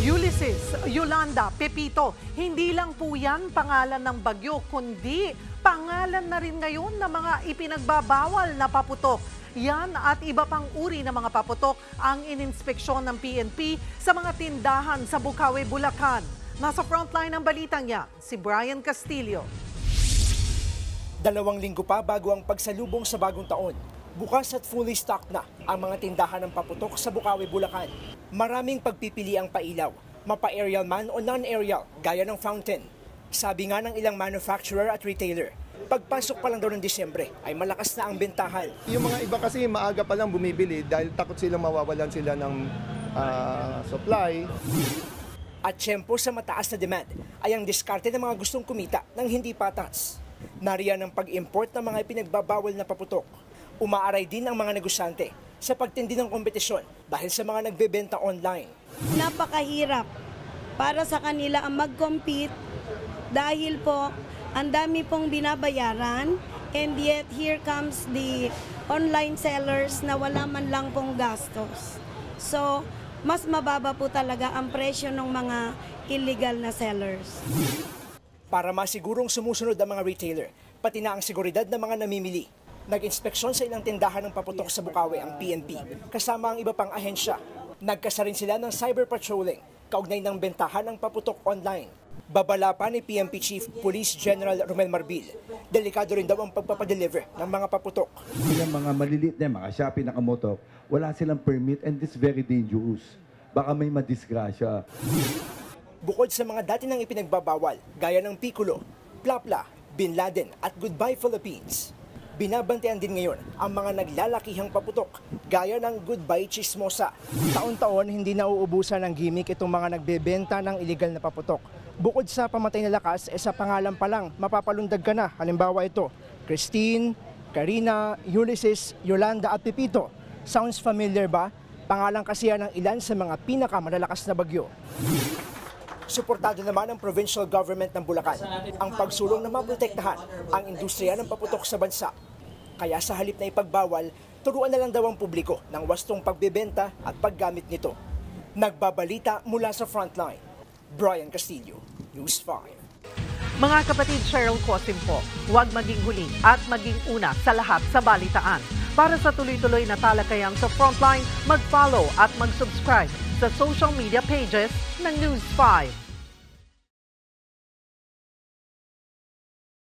Ulysses, Yolanda, Pepito, hindi lang po yan pangalan ng bagyo, kundi pangalan na rin ngayon ng mga ipinagbabawal na paputok. Yan at iba pang uri ng mga paputok ang ininspeksyon ng PNP sa mga tindahan sa Bukawi, Bulacan. Nasa frontline ng balitang yan, si Brian Castillo. 2 linggo pa bago ang pagsalubong sa bagong taon. Bukas at fully stocked na ang mga tindahan ng paputok sa Bukawi, Bulacan. Maraming pagpipili ang pailaw, mapa-aerial man o non-aerial, gaya ng fountain. Sabi nga ng ilang manufacturer at retailer, pagpasok pa lang daw ng Disyembre ay malakas na ang bentahan. Yung mga iba kasi maaga pa lang bumibili dahil takot silang mawawalan sila ng supply. At tiyempo sa mataas na demand ay ang diskarte ng mga gustong kumita ng hindi patas. Nariyan ang pag-import ng mga ipinagbabawal na paputok. Umaaray din ang mga negosyante sa pagtindi ng kompetisyon dahil sa mga nagbebenta online. Napakahirap para sa kanila ang mag-compete dahil po ang dami pong binabayaran, and yet here comes the online sellers na wala man lang pong gastos. So, mas mababa po talaga ang presyo ng mga illegal na sellers. Para masigurong sumusunod ang mga retailer, pati na ang seguridad ng mga namimili. Nag-inspeksyon sa ilang tindahan ng paputok sa Bukawi ang PNP, kasama ang iba pang ahensya. Nagkasa rin sila ng cyber patrolling, kaugnay ng bentahan ng paputok online. Babala pa ni PNP Chief Police General Romel Marbil, delikado rin daw ang pagpapadeliver ng mga paputok. Yung mga maliliit na mga Shopee nakamotok, wala silang permit and it's very dangerous. Baka may madisgrasya. Bukod sa mga dati nang ipinagbabawal, gaya ng Piccolo, Plapla, Bin Laden at Goodbye Philippines, binabantayan din ngayon ang mga naglalakihang paputok, gaya ng Goodbye Chismosa. Taon-taon hindi nauubusan ng gimmick itong mga nagbebenta ng illegal na paputok. Bukod sa pamatay na lakas, sa pangalan pa lang, mapapalundag ka na. Halimbawa ito, Christine, Karina, Ulysses, Yolanda at Pepito. Sounds familiar ba? Pangalan kasi yan ng ilan sa mga pinakamalalakas na bagyo. Suportado naman ng provincial government ng Bulacan ang pagsulong na maprotektahan ang industriya ng paputok sa bansa. Kaya sa halip na ipagbawal, turuan na lang daw ang publiko ng wastong pagbebenta at paggamit nito. Nagbabalita mula sa frontline, Brian Castillo, News 5. Mga kapatid, Cheryl Cosim po, huwag maging huli at maging una sa lahat sa balitaan. Para sa tuloy-tuloy na talakayang sa frontline, mag-follow at mag-subscribe sa social media pages ng News 5.